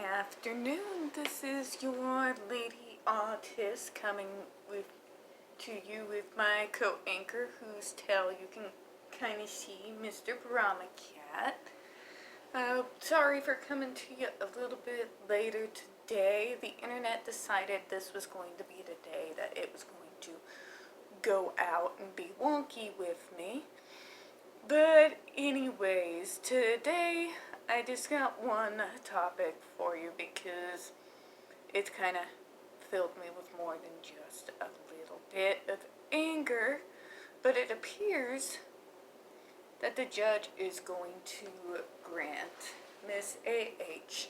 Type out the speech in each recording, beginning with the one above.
afternoon. This is your Lady Autist coming to you with my co-anchor, whose tail you can kind of see, Mr. Brahma Cat. Sorry for coming to you a little bit later today. The internet decided this was going to be the day that it was going to go out and be wonky with me. But anyways, today I just got one topic for you because it's kind of filled me with more than just a little bit of anger. But it appears that the judge is going to grant Miss A.H.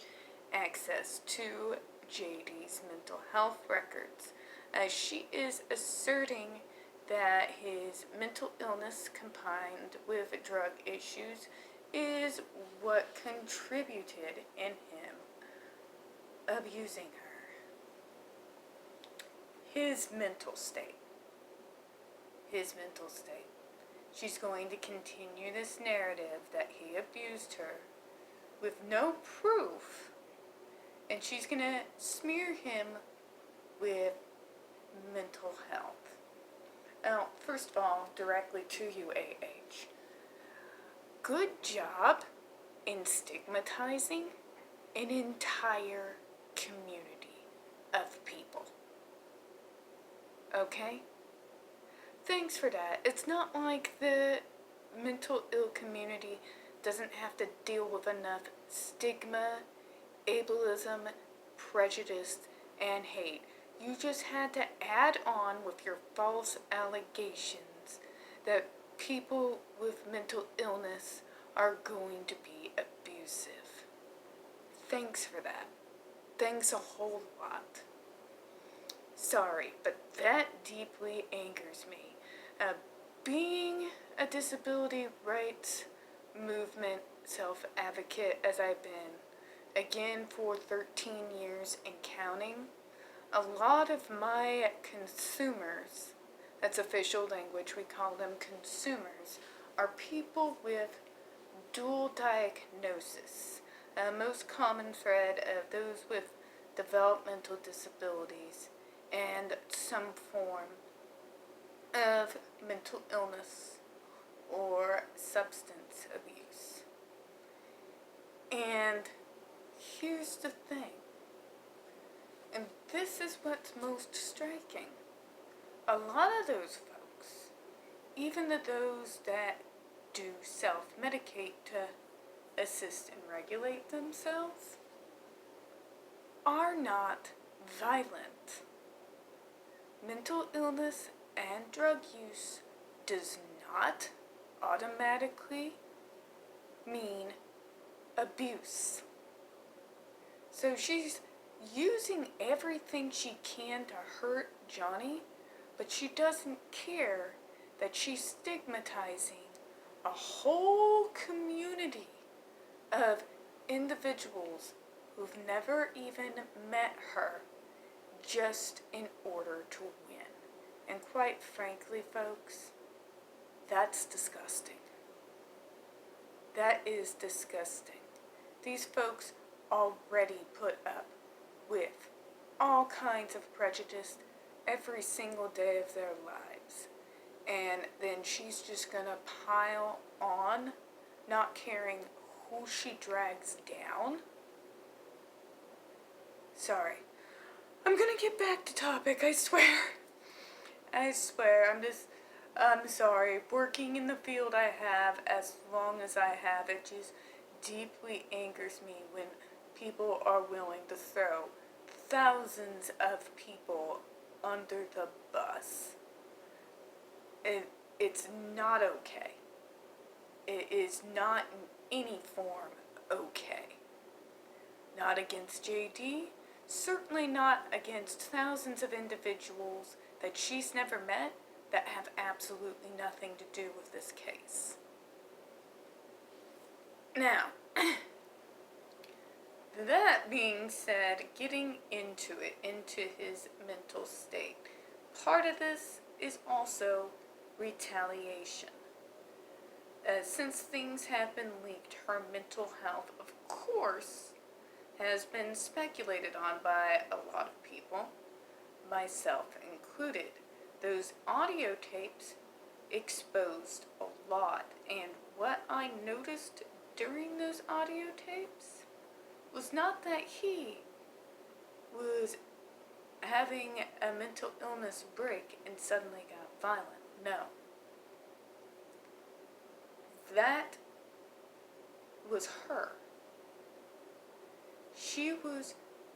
access to J.D.'s mental health records, as she is asserting that his mental illness combined with drug issues is what contributed in him abusing her. His mental state. She's going to continue this narrative that he abused her with no proof, and she's going to smear him with mental health. Now, first of all, directly to you, A.H. Good job in stigmatizing an entire community of people. Okay? Thanks for that. It's not like the mental ill community doesn't have to deal with enough stigma, ableism, prejudice, and hate. You just had to add on with your false allegations that people with mental illness are going to be abusive. Thanks for that. Thanks a whole lot. Sorry, but that deeply angers me. Being a disability rights movement self-advocate as I've been, again for 13 years and counting, a lot of my consumers, that's official language, we call them consumers, are people with dual diagnosis. Most common thread of those with developmental disabilities and some form of mental illness or substance abuse. And here's the thing. And this is what's most striking. A lot of those folks, even those that do self-medicate to assist and regulate themselves, are not violent. Mental illness and drug use does not automatically mean abuse. So she's using everything she can to hurt Johnny, but she doesn't care that she's stigmatizing a whole community of individuals who've never even met her just in order to win. And quite frankly, folks, that's disgusting. That is disgusting. These folks already put up with all kinds of prejudice every single day of their lives. And then she's just gonna pile on, not caring who she drags down. Sorry. I'm gonna get back to topic, I swear. I'm sorry. Working in the field I have, as long as I have, it just deeply angers me when people are willing to throw thousands of people under the bus. It's not okay. It is not in any form okay. Not against J.D., certainly not against thousands of individuals that she's never met that have absolutely nothing to do with this case. Now, that being said, getting into his mental state, part of this is also retaliation. Since things have been leaked, her mental health, of course, has been speculated on by a lot of people, myself included. Those audio tapes exposed a lot, and what I noticed during those audio tapes was not that he was having a mental illness break and suddenly got violent. No. That was her. She was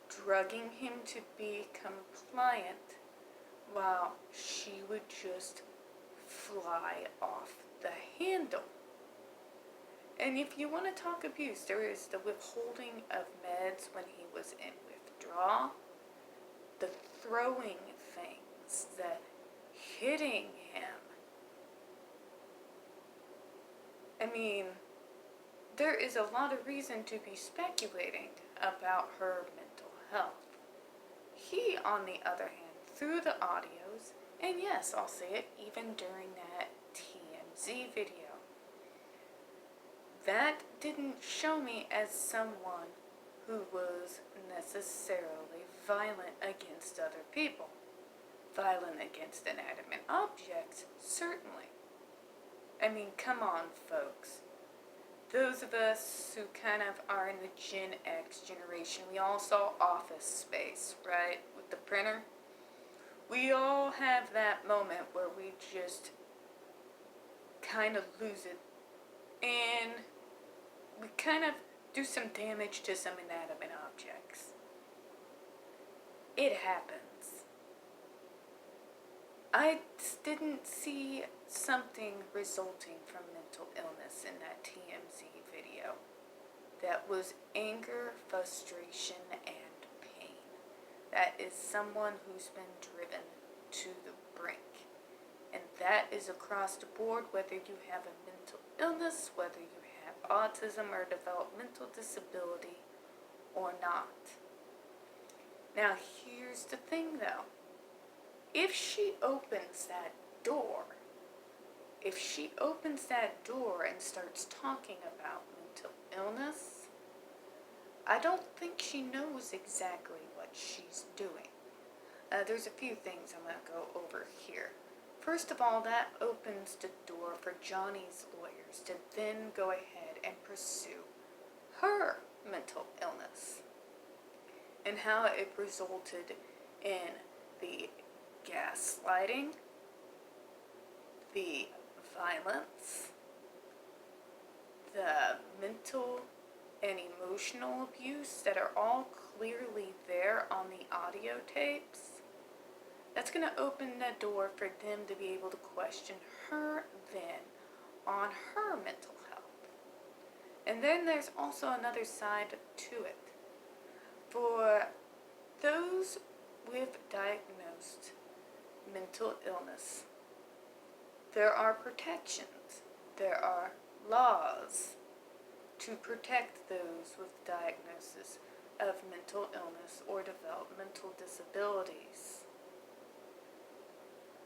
drugging him to be compliant while she would just fly off the handle. And if you want to talk abuse, there is the withholding of meds when he was in withdrawal, the throwing things, the hitting him. I mean, there is a lot of reason to be speculating about her mental health. He, on the other hand, through the audios, and yes, I'll say it even during that TMZ video, that didn't show me as someone who was necessarily violent against other people. Violent against inanimate objects, certainly. I mean, come on, folks. Those of us who kind of are in the Gen X generation, we all saw Office Space, right? With the printer. We all have that moment where we just kind of lose it. And we kind of do some damage to some inanimate objects. It happens. I didn't see something resulting from mental illness in that TMZ video. That was anger, frustration, and pain. That is someone who's been driven to the brink. And that is across the board, whether you have a mental illness, whether you have autism or developmental disability or not. Now, here's the thing though. If she opens that door, and starts talking about mental illness, I don't think she knows exactly what she's doing. There's a few things I'm going to go over here. First of all, that opens the door for Johnny's lawyers to then go ahead and pursue her mental illness and how it resulted in the gaslighting, the violence, the mental and emotional abuse that are all clearly there on the audio tapes. That's going to open the door for them to be able to question her then on her mental health. And then there's also another side to it. For those with diagnosed mental illness, there are protections, there are laws to protect those with diagnosis of mental illness or developmental disabilities.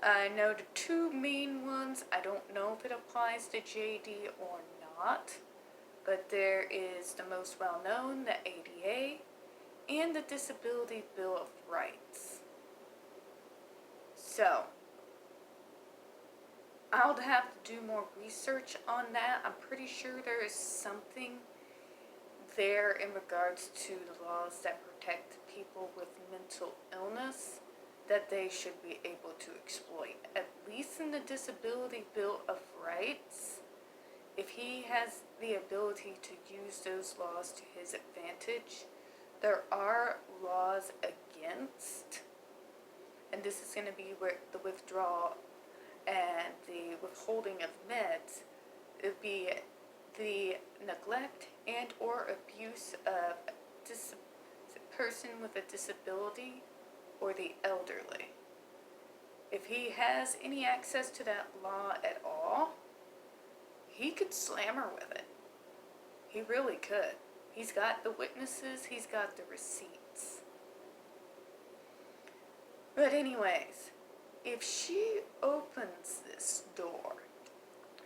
I know the two main ones. I don't know if it applies to JD or not, but there is the most well-known, the ADA, and the Disability Bill of Rights. So, I'll have to do more research on that. I'm pretty sure there is something there in regards to the laws that protect people with mental illness that they should be able to exploit. At least in the Disability Bill of Rights, if he has the ability to use those laws to his advantage, there are laws against, and this is going to be where the withdrawal and the withholding of meds, it would be the neglect and or abuse of a person with a disability or the elderly. If he has any access to that law at all, he could slam her with it. He really could. He's got the witnesses, he's got the receipts. But anyways, if she opens this door,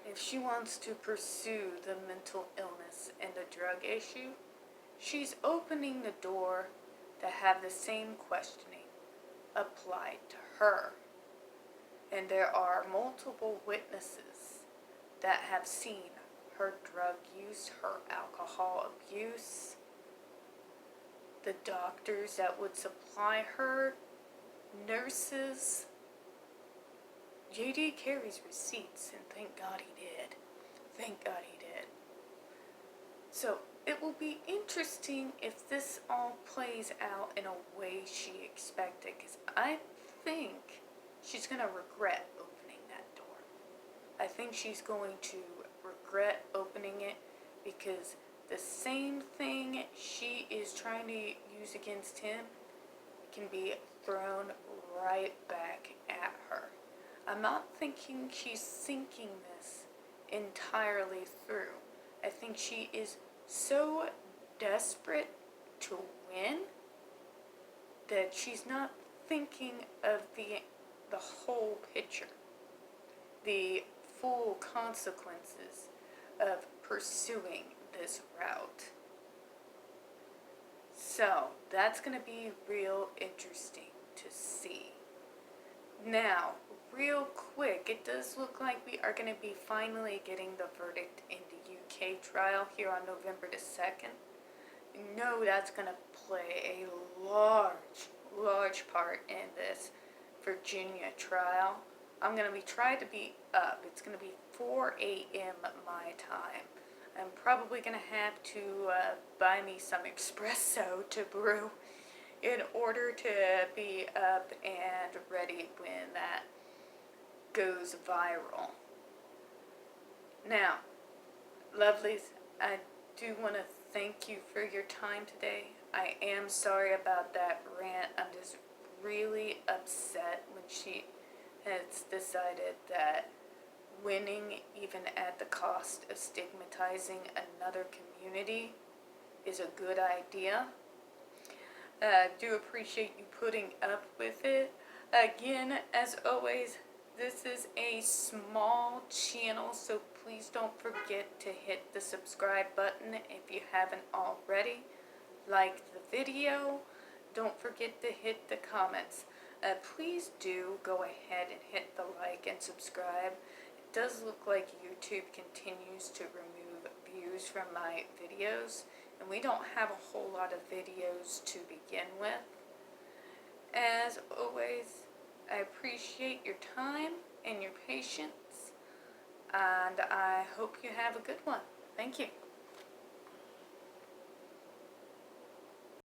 if she wants to pursue the mental illness and the drug issue, she's opening the door to have the same questioning applied to her. And there are multiple witnesses that have seen her drug use, her alcohol abuse, the doctors that would supply her, nurses. JD carries receipts, and thank God he did. Thank God he did. So it will be interesting if this all plays out in a way she expected, because I think she's going to regret opening that door. I think she's going to regret opening it, because the same thing she is trying to use against him can be thrown right back at her. I'm not thinking she's thinking this entirely through. I think she is so desperate to win that she's not thinking of the whole picture, the full consequences of pursuing this route. So that's going to be real interesting to see. Now, real quick, it does look like we are going to be finally getting the verdict in the UK trial here on November the 2nd. You know that's going to play a large part in this Virginia trial. I'm going to be trying to be up. It's going to be 4 a.m. my time. I'm probably going to have to buy me some espresso to brew in order to be up and ready when that goes viral. Now, lovelies, I do want to thank you for your time today. I am sorry about that rant. I'm just really upset when she has decided that winning, even at the cost of stigmatizing another community, is a good idea. Do appreciate you putting up with it. Again, as always, this is a small channel, so please don't forget to hit the subscribe button if you haven't already. Like the video. Don't forget to hit the comments. Please do go ahead and hit the like and subscribe. It does look like YouTube continues to remove views from my videos, and we don't have a whole lot of videos to begin with. As always, I appreciate your time and your patience, and I hope you have a good one. Thank you.